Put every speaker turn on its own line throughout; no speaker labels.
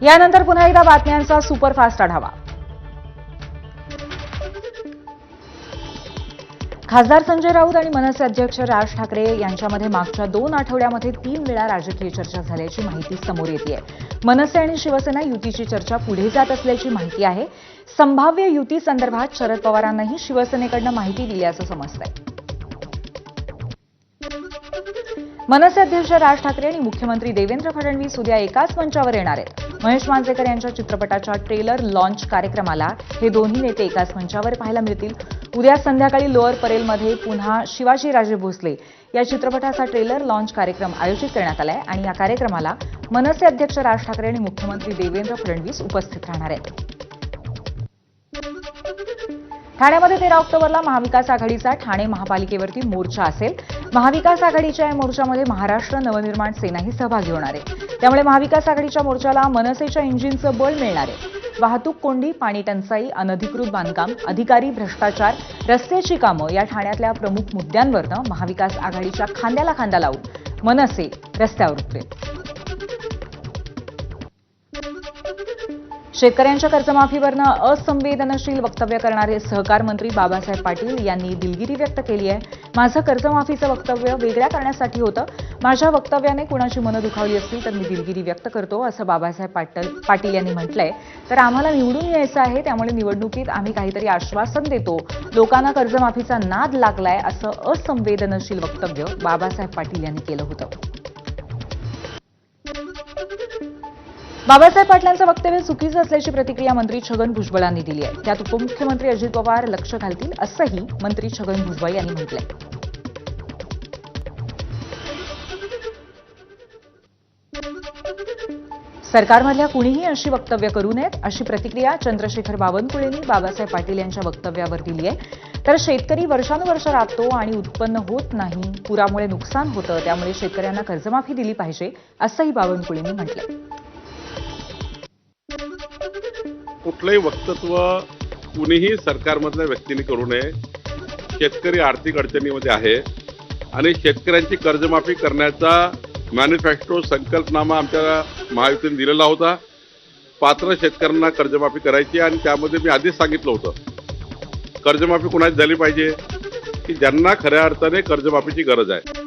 यानंतर पुन्हा एकदा बातम्यांचा सुपरफास्ट आढावा। खासदार संजय राऊत आणि मनसे अध्यक्ष राज ठाकरे यांच्यामध्ये मागच्या 2 आठवड्यामध्ये 3 वेळा राजकीय चर्चा झाल्याची माहिती समोर येतेय। मनसे आणि शिवसेना युतीची चर्चा पुढे जात असल्याची माहिती आहे। संभाव्य युती संदर्भात शरद पवारांनाही शिवसेनेकडून माहिती दिल्याचं समजतंय। मनसे अध्यक्ष राज ठाकरे आणि मुख्यमंत्री देवेंद्र फडणवीस उद्या एकाच मंचावर येणार आहेत। महेश मांजरेकर यांच्या चित्रपटाच्या ट्रेलर लॉन्च कार्यक्रमाला हे दोन्ही नेते एकाच मंचावर पाहायला मिळतील। उद्या संध्याकाळी लोअर परेलमध्ये पुन्हा शिवाजीराजे भोसले या चित्रपटाचा ट्रेलर लॉन्च कार्यक्रम आयोजित करण्यात आलाय आणि या कार्यक्रमाला मनसे अध्यक्ष राज ठाकरे आणि मुख्यमंत्री देवेंद्र फडणवीस उपस्थित राहणार आहेत। ठाण्यामध्ये 13 ऑक्टोबरला महाविकास आघाडीचा ठाणे महापालिकेवरती मोर्चा असेल। महाविकास आघाडीच्या या मोर्चामध्ये महाराष्ट्र नवनिर्माण सेनाही सहभागी होणार आहे। त्यामुळे महाविकास आघाडीच्या मोर्चाला मनसेच्या इंजिनचं बळ मिळणार आहे। वाहतूक कोंडी, पाणी टंचाई, अनधिकृत बांधकाम, अधिकारी भ्रष्टाचार, रस्त्याची कामं या ठाण्यातल्या प्रमुख मुद्द्यांवरनं महाविकास आघाडीच्या खांद्याला खांदा लावून मनसे रस्त्यावर उतरेल। शेतकऱ्यांच्या कर्जमाफीवरनं असंवेदनशील वक्तव्य करणारे सहकार मंत्री बाबासाहेब पाटील यांनी दिलगिरी व्यक्त केली आहे। माझं कर्जमाफीचं वक्तव्य वेगळ्या करण्यासाठी होतं। माझ्या वक्तव्याने कुणाची मनं दुखावली असतील तर मी दिलगिरी व्यक्त करतो, असं बाबासाहेब पाटील यांनी म्हटलंय। तर आम्हाला निवडून यायचं आहे, त्यामुळे निवडणुकीत आम्ही काहीतरी आश्वासन देतो, लोकांना कर्जमाफीचा नाद लागलाय, असं असंवेदनशील वक्तव्य बाबासाहेब पाटील यांनी केलं होतं। बाबासाहेब पाटलांचं वक्तव्य चुकीचं असल्याची प्रतिक्रिया मंत्री छगन भुजबळांनी दिली आहे। त्यात उपमुख्यमंत्री अजित पवार लक्ष घालतील, असंही मंत्री छगन भुजबळ यांनी म्हटलंय। सरकारमधल्या कुणीही अशी वक्तव्य करू नयेत, अशी प्रतिक्रिया चंद्रशेखर बावनकुळेंनी बाबासाहेब पाटील यांच्या वक्तव्यावर दिली आहे। तर शेतकरी वर्षानुवर्ष राबतो आणि उत्पन्न होत नाही, पुरामुळे नुकसान होतं, त्यामुळे शेतकऱ्यांना कर्जमाफी दिली पाहिजे, असंही बावनकुळेंनी म्हटलंय।
कुठलंही वक्तव्य कुणीही सरकारमधल्या व्यक्तीने करू नये। शेतकरी आर्थिक अडचणीमध्ये आहे आणि शेतकऱ्यांची कर्जमाफी करण्याचा मॅनिफेस्टो संकल्पनामा आमच्या महायुतीने दिलेला होता। पात्र शेतकऱ्यांना कर्जमाफी करायची आणि त्यामध्ये मी आधीच सांगितलं होतं कर्जमाफी कुणाची झाली पाहिजे की ज्यांना खऱ्या अर्थाने कर्जमाफीची गरज आहे।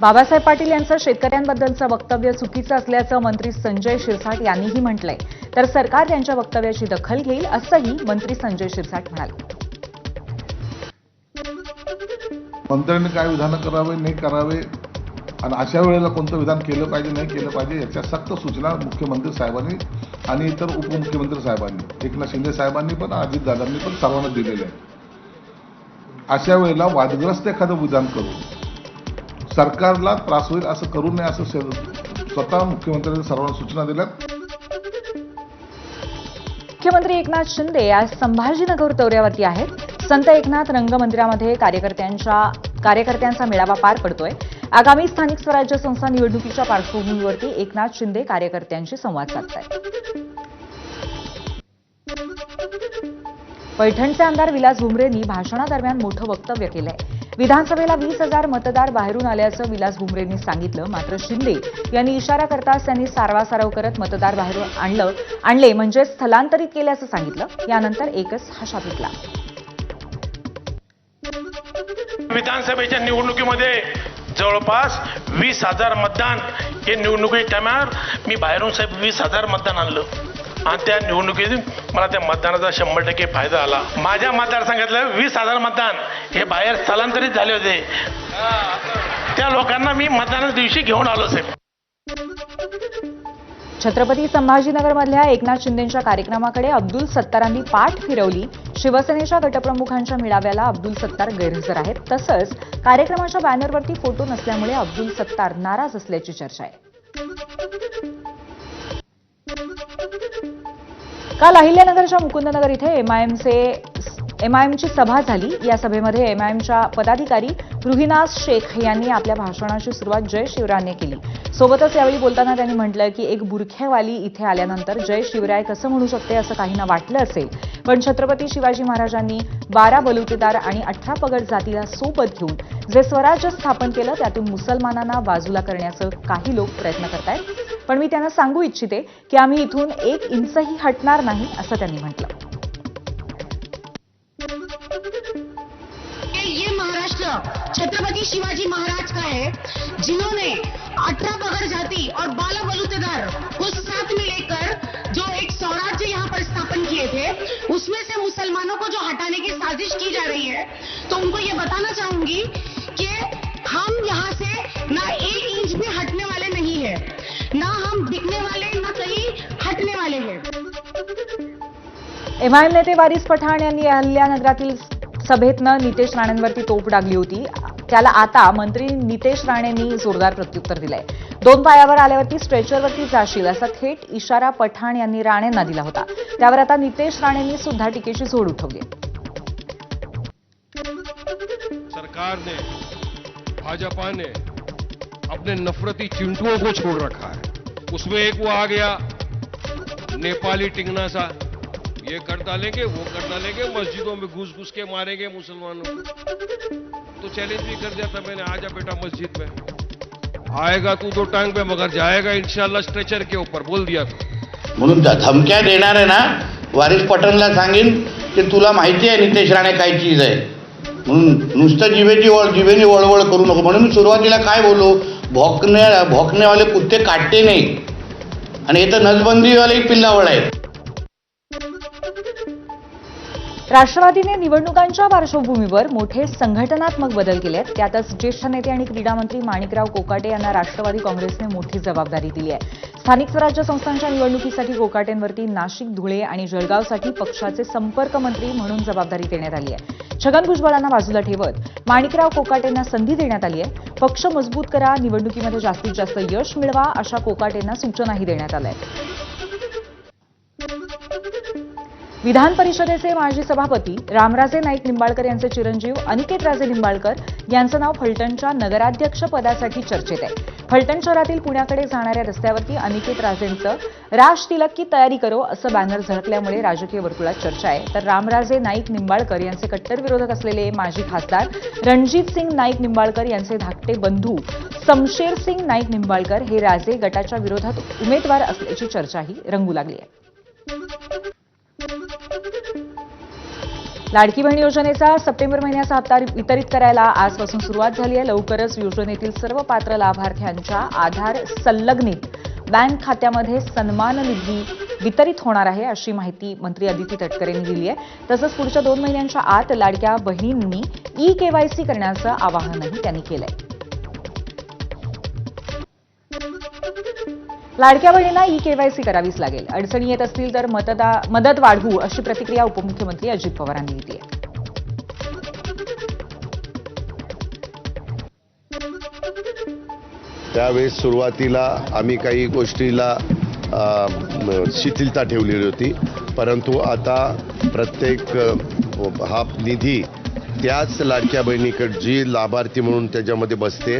बाबासाहेब पाटील यांचं शेतकऱ्यांबद्दलचं वक्तव्य चुकीचं असल्याचं मंत्री संजय शिरसाट यांनीही म्हटलंय। तर सरकार त्यांच्या वक्तव्याची दखल घेईल, असंही मंत्री संजय शिरसाट म्हणाले।
मंत्र्यांनी काय विधान करावे नाही करावे आणि अशा वेळेला कोणतं विधान केलं पाहिजे नाही केलं पाहिजे याच्या सक्त सूचना मुख्यमंत्री साहेबांनी आणि इतर उपमुख्यमंत्री साहेबांनी, एकनाथ शिंदे साहेबांनी पण अजितदादांनी पण सर्वांना दिलेले आहे। अशा वेळेला वादग्रस्त एखादं विधान करून सरकारला त्रास होईल असं करू नये, असं स्वतः मुख्यमंत्र्यांनी सर्वांना सूचना दिल्यात।
मुख्यमंत्री एकनाथ शिंदे आज संभाजीनगर दौऱ्यावरती आहेत। संत एकनाथ रंगमंदिरामध्ये कार्यकर्त्यांचा मेळावा पार पडतोय। आगामी स्थानिक स्वराज्य संस्था निवडणुकीच्या पार्श्वभूमीवरती एकनाथ शिंदे कार्यकर्त्यांशी संवाद साधतायत। पैठणचे आमदार विलास भुमरेंनी भाषणादरम्यान मोठं वक्तव्य केलंय। विधानसभेला 20,000 मतदार बाहेरून आल्याचं विलास भुमरेंनी सांगितलं। मात्र शिंदे यांनी इशारा करताच त्यांनी सारवासारव करत मतदार बाहेरून आणले म्हणजे स्थलांतरित केल्याचं सांगितलं। यानंतर एकच हाशा पिकला।
विधानसभेच्या निवडणुकीमध्ये जवळपास 20,000 मतदान हे निवडणुकीच्या टायमावर मी बाहेरून साहेब 20,000 मतदान आणलं आणि त्या निवडणुकीत मला त्या मतदानाचा 100% फायदा आला। माझ्या मतदारसंघातलं 20,000 मतदान हे बाहेर स्थलांतरित झाले होते, त्या लोकांना मी मतदानाच्या दिवशी घेऊन आलो साहेब।
छत्रपती संभाजीनगरमधल्या एकनाथ शिंदेंच्या कार्यक्रमाकडे अब्दुल सत्तारांनी पाठ फिरवली। शिवसेनेच्या गटप्रमुखांच्या मेळाव्याला अब्दुल सत्तार गैरहजर आहेत। तसंच कार्यक्रमाच्या बॅनरवरती फोटो नसल्यामुळे अब्दुल सत्तार नाराज असल्याची चर्चा आहे। काल अहिल्यानगरच्या मुकुंदनगर इथे एमआयएमची सभा झाली। या सभेमध्ये एमआयएमच्या पदाधिकारी रुहिनाज शेख यांनी आपल्या भाषणाची सुरुवात जय शिवरायने केली। सोबतच यावेळी बोलताना त्यांनी म्हटलं की एक बुरख्यावाली इथे आल्यानंतर जय शिवराय कसं म्हणू शकते असं काहींना वाटलं असेल, पण छत्रपती शिवाजी महाराजांनी 12 बलुतेदार आणि 18 पगड जातीला सोबत घेऊन जे स्वराज्य स्थापन केलं त्यातून मुसलमानांना बाजूला करण्याचं काही लोक प्रयत्न करतायत. पण मी त्यांना सांगू इच्छिते की आम्ही इथून 1 इंचही हटणार नाही असं त्यांनी म्हटलं.
ये महाराष्ट्र छत्रपति शिवाजी महाराज का है, जिन्होंने 18 पगड़ जाति और 12 बलुतेदार को साथ में लेकर जो एक स्वराज्य यहाँ पर स्थापन किए थे, उसमें से मुसलमानों को जो हटाने की साजिश की जा रही है, तो उनको ये बताना चाहूंगी कि हम यहाँ से ना 1 इंच भी हटने वाले नहीं है, ना हम दिखने वाले ना कहीं हटने वाले हैं.
एमआयएम नेते वारिस पठाण यांनी अहल्यानगरातील सभेतनं नितेश राणेंवरती तोफ डागली होती. त्याला आता मंत्री नितेश राणेंनी जोरदार प्रत्युत्तर दिलंय. 2 पायावर आल्यावरती स्ट्रेचरवरती जाशील असा थेट इशारा पठाण यांनी राणेंना दिला होता. त्यावर आता नितेश राणेंनी सुद्धा टीकेची झोड उठवली.
सरकार ने, भाजपा ने अपने नफरती चिंटुओं को छोड़ रखा है. उसमें एक वो आ गया नेपाली टिंगना सा, ये कर डालेंगे वो कर डालेंगे, मस्जिदों में घुस घुस के मारेंगे मुसलमानों को. तो चैलेंज भी कर दिया था मैंने, आजा बेटा मस्जिद में, आएगा तू तो टांग पे मगर जाएगा इंशाल्लाह स्ट्रेचर के ऊपर, बोल दिया था.
म्हणून धमक्या देणार आहे ना, वारिस पठाणला सांगेन की तुला माहिती आहे नितेश राणे काय चीज आहे, म्हणून नुसतं जिभेनी वळवळ करू नको. म्हणून मी सुरुवातीला काय बोललो, भोकनेवाले कुत्ते काटते नाही, आणि हे तर नसबंदीवाले पिल्लावळ आहेत.
राष्ट्रवादीने निवडणुकांच्या पार्श्वभूमीवर मोठे संघटनात्मक बदल केले आहेत. त्यातच ज्येष्ठ नेते आणि क्रीडा मंत्री माणिकराव कोकाटे यांना राष्ट्रवादी काँग्रेसने मोठी जबाबदारी दिली आहे. स्थानिक स्वराज्य संस्थांच्या निवडणुकीसाठी कोकाटेंवरती नाशिक, धुळे आणि जळगावसाठी पक्षाचे संपर्क मंत्री म्हणून जबाबदारी देण्यात आली आहे. छगन भुजबळांना बाजूला ठेवत माणिकराव कोकाटेंना संधी देण्यात आली आहे. पक्ष मजबूत करा, निवडणुकीमध्ये जास्तीत जास्त यश मिळवा अशा कोकाटेंना सूचनाही देण्यात आल्या आहेत. विधान परिषदेचे माजी सभापती रामराजे नाईक निंबाळकर यांचे चिरंजीव अनिकेतराजे निंबाळकर यांचं नाव फलटणच्या नगराध्यक्ष पदासाठी चर्चेत आहे. फलटण शहरातील पुण्याकडे जाणाऱ्या रस्त्यावरती अनिकेतराजेंचं राज तिलक की तयारी करो असं बॅनर झळकल्यामुळे राजकीय वर्तुळात चर्चा आहे. तर रामराजे नाईक निंबाळकर यांचे कट्टर विरोधक असलेले माजी खासदार रणजित सिंग नाईक निंबाळकर यांचे धाकटे बंधू समशेर सिंग नाईक निंबाळकर हे राजे गटाच्या विरोधात उमेदवार असल्याची चर्चाही रंगू लागली आहे. लाडकी बहीण योजनेचा सप्टेंबर महिन्याचा हप्ता वितरित करायला आजपासून सुरुवात झाली आहे. लवकरच योजनेतील सर्व पात्र लाभार्थ्यांच्या आधार संलग्नित बँक खात्यामध्ये सन्मान निधी वितरित होणार आहे अशी माहिती मंत्री अदिती तटकरे यांनी दिली आहे. तसंच पुढच्या 2 महिन्यांच्या आत लाडक्या बहिणींनी ई-केवायसी करण्याचं आवाहनही त्यांनी केलंय. लाडक्या बहिणींना ई-केवायसी करावीच लागेल. अडचणी येत असतील तर मदत वाढवू अशी प्रतिक्रिया उपमुख्यमंत्री अजित पवारांनी दिली आहे.
त्यावेळेस सुरुवातीला आम्ही काही गोष्टीला शिथिलता ठेवलेली होती, परंतु आता प्रत्येक हा निधी त्याच लाडक्या बहिणीकडे जी लाभार्थी म्हणून त्याच्यामध्ये बसते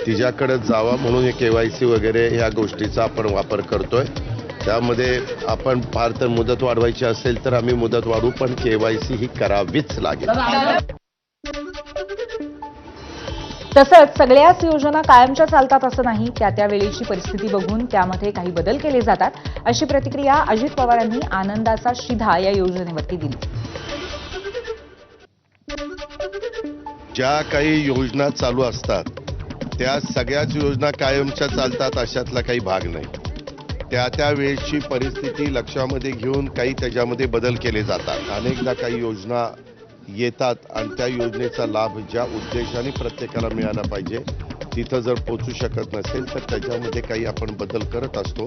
तिच्याकडे जावा म्हणून हे KYC वगैरे ह्या गोष्टीचा आपण वापर करतोय. त्यामध्ये आपण फार तर मुदत वाढवायची असेल तर आम्ही मुदत वाढवू, पण KYC ही करावीच लागेल.
तसंच सगळ्याच योजना कायमच्या चालतात असं नाही, त्या वेळेची परिस्थिती बघून त्यामध्ये काही बदल केले जातात अशी प्रतिक्रिया अजित पवारांनी आनंदाचा शिधा या योजनेवरती दिली.
ज्या काही योजना चालू असतात त्या सगळ्याच योजना कायमच्या चालतात अशातला काही भाग नाही. त्या वेळेची परिस्थिती लक्षामध्ये घेऊन काही त्याच्यामध्ये बदल केले जातात. अनेकदा काही योजना येतात आणि त्या योजनेचा लाभ ज्या उद्देशाने प्रत्येकाला मिळाला पाहिजे तिथं जर पोहोचू शकत नसेल तर त्याच्यामध्ये काही आपण बदल करत असतो.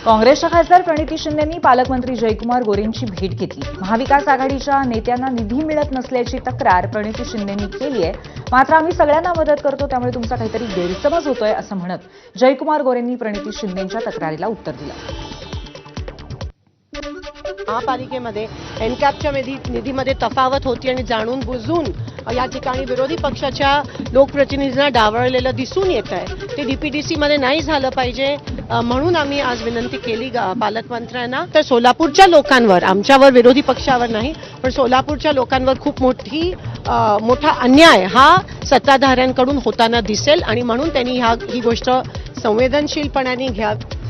काँग्रेसच्या खासदार प्रणिती शिंदेंनी पालकमंत्री जयकुमार गोरेंची भेट घेतली. महाविकास आघाडीच्या नेत्यांना निधी मिळत नसल्याची तक्रार प्रणिती शिंदेंनी केली आहे. मात्र आम्ही सगळ्यांना मदत करतो त्यामुळे तुमचा काहीतरी गैरसमज होतोय असं म्हणत जयकुमार गोरेंनी प्रणिती शिंदेंच्या तक्रारीला उत्तर दिलं.
महापालिकेमध्ये एनकॅपच्या निधीमध्ये तफावत होती आणि जाणून बुजून या ठिकाणी विरोधी पक्षाच्या लोकप्रतिनिधींना डावळलेलं दिसून येत आहे. ते DPDC मध्ये नाही झालं पाहिजे म्हणून आम्ही आज विनंती केली पालकमंत्र्यांना. तर सोलापूरच्या लोकांवर, आमच्यावर विरोधी पक्षावर नाही पण सोलापूरच्या लोकांवर खूप मोठा अन्याय हा सत्ताधाऱ्यांकडून होताना दिसेल आणि म्हणून त्यांनी ही गोष्ट संवेदनशीलपणाने घ्यावी.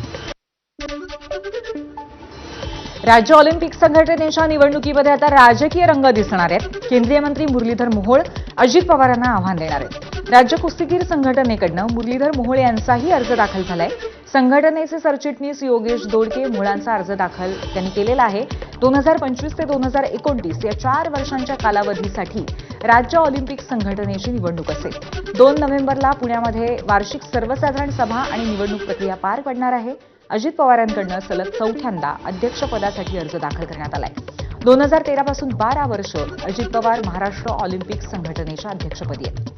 राज्य ऑलिम्पिक संघटनेच्या निवडणुकीमध्ये आता राजकीय रंग दिसणार आहेत. केंद्रीय मंत्री मुरलीधर मोहोळ अजित पवारांना आव्हान देणार आहेत. राज्य कुस्तीगीर संघटनेकडनं मुरलीधर मोहोळ यांचाही अर्ज दाखल झालाय. संघटनेचे सरचिटणीस योगेश दोडके मुळांचा अर्ज दाखल त्यांनी केलेला आहे. 2025 ते 2029 या 4 वर्षांच्या कालावधीसाठी राज्य ऑलिम्पिक संघटनेची निवडणूक असेल. 2 नोव्हेंबरला पुण्यामध्ये वार्षिक सर्वसाधारण सभा आणि निवडणूक प्रक्रिया पार पडणार आहे. अजित पवारांकडनं सलग 4थ्यांदा अध्यक्षपदासाठी अर्ज दाखल करण्यात आलाय. 2013 पासून 12 वर्ष अजित पवार महाराष्ट्र ऑलिम्पिक संघटनेच्या अध्यक्षपदी आहेत.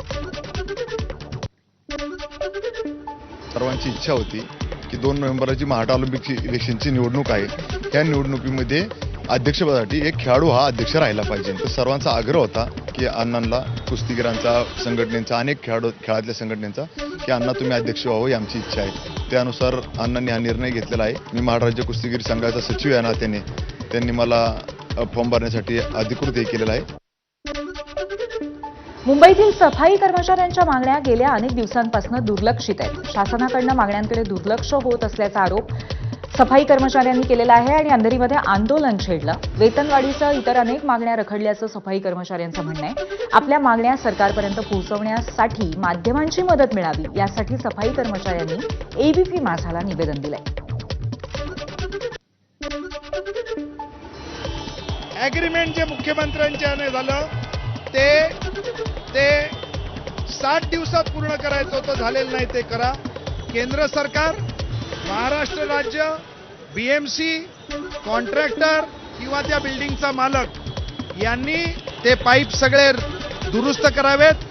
सर्वांची इच्छा होती की 2 नोव्हेंबरला जी महाराष्ट्र ऑलिम्पिक इलेक्शनची निवडणूक आहे त्या निवडणुकीमध्ये अध्यक्षपदासाठी एक खेळाडू हा अध्यक्ष राहिला पाहिजे. तर सर्वांचा आग्रह होता की अण्णांना, कुस्तीगिरांचा संघटनेचा, अनेक खेळातल्या संघटनेचा, की अण्णा तुम्ही अध्यक्ष व्हावं ही आमची इच्छा आहे. त्यानुसार अण्णांनी हा निर्णय घेतलेला आहे. मी महाराष्ट्र राज्य कुस्तीगीर संघाचा सचिव या नात्याने त्यांनी मला फॉर्म भरण्यासाठी अधिकृत हे केलेलं आहे.
मुंबईतील सफाई कर्मचाऱ्यांच्या मागण्या गेल्या अनेक दिवसांपासून दुर्लक्षित आहेत. शासनाकडनं मागण्यांकडे दुर्लक्ष होत असल्याचा आरोप सफाई कर्मचाऱ्यांनी केलेला आहे आणि अंधेरीमध्ये आंदोलन छेडलं. वेतनवाढीसह इतर अनेक मागण्या रखडल्याचं सफाई कर्मचाऱ्यांचं म्हणणं आहे. आपल्या मागण्या सरकारपर्यंत पोहोचवण्यासाठी माध्यमांची मदत मिळावी यासाठी सफाई कर्मचाऱ्यांनी ABP माझाला निवेदन दिलंय.
ॲग्रीमेंट जे मुख्यमंत्र्यांच्याने झालं ते 60 दिवसात पूर्ण करायचं होतं, झालेलं नाही. ते करा. केंद्र सरकार, महाराष्ट्र राज्य, BMC, कॉन्ट्रॅक्टर किंवा त्या बिल्डिंगचा मालक यांनी ते पाईप सगळे दुरुस्त करावेत.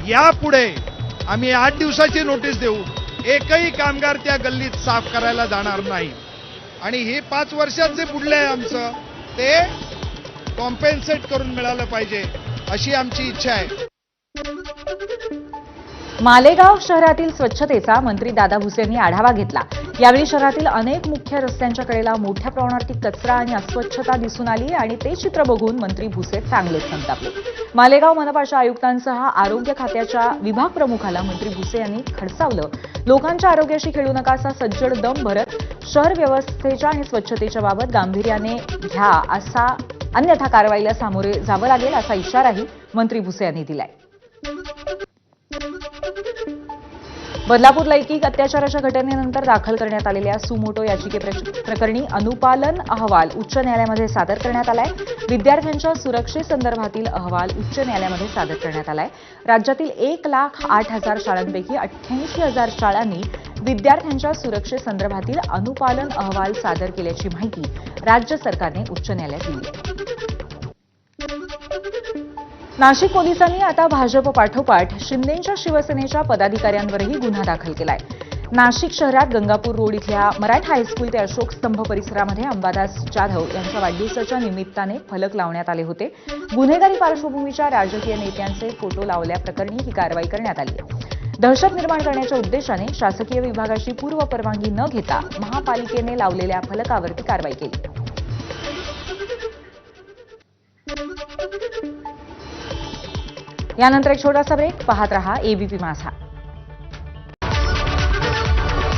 यापुढे आम्ही 8 दिवसाची नोटीस देऊ. एकही कामगार त्या गल्लीत साफ करायला जाणार नाही. आणि हे 5 वर्षात जे बुडले आहे आमचं ते कॉम्पेन्सेट करून मिळालं पाहिजे अशी आमची इच्छा आहे.
मालेगाव शहरातील स्वच्छतेचा मंत्री दादा भुसे यांनी आढावा घेतला. यावेळी शहरातील अनेक मुख्य रस्त्यांच्या कडेला मोठ्या प्रमाणावरती कचरा आणि अस्वच्छता दिसून आली आणि ते चित्र बघून मंत्री भुसे चांगलेच संतापले. मालेगाव मनपाच्या आयुक्तांसह आरोग्य खात्याच्या विभाग प्रमुखाला मंत्री भुसे यांनी खडसावलं. लोकांच्या आरोग्याशी खेळू नका असा सज्जड दम भरत शहर व्यवस्थेच्या आणि स्वच्छतेच्या बाबत गांभीर्याने घ्या, असा अन्यथा कारवाईला सामोरे जावं लागेल असा इशाराही मंत्री भुसे यांनी दिलाय. बदलापूर लैंगिक अत्याचाराच्या घटनेनंतर दाखल करण्यात आलेल्या सुमोटो याचिकेप्रकरणी अनुपालन अहवाल उच्च न्यायालयामध्ये सादर करण्यात आलाय. विद्यार्थ्यांच्या सुरक्षेसंदर्भातील अहवाल उच्च न्यायालयामध्ये सादर करण्यात आलाय. राज्यातील 1,08,000 शाळांपैकी 88,000 शाळांनी विद्यार्थ्यांच्या सुरक्षेसंदर्भातील अनुपालन अहवाल सादर केल्याची माहिती राज्य सरकारने उच्च न्यायालयात दिली आहे. नाशिक पोलिसांनी आता भाजप पाठोपाठ शिंदेंच्या शिवसेनेच्या पदाधिकाऱ्यांवरही गुन्हा दाखल केलाय. नाशिक शहरात गंगापूर रोड इथल्या मराठा हायस्कूल ते अशोक स्तंभ परिसरामध्ये अंबादास जाधव यांच्या वाढदिवसाच्या निमित्ताने फलक लावण्यात आले होते. गुन्हेगारी पार्श्वभूमीच्या राजकीय नेत्यांचे फोटो लावल्याप्रकरणी ही कारवाई करण्यात आली आहे. दहशत निर्माण करण्याच्या उद्देशाने शासकीय विभागाची पूर्व परवानगी न घेता महापालिकेने लावलेल्या फलकावरती कारवाई केली. यानंतर एक छोटासा ब्रेक. पाहत रहा ABP माझा.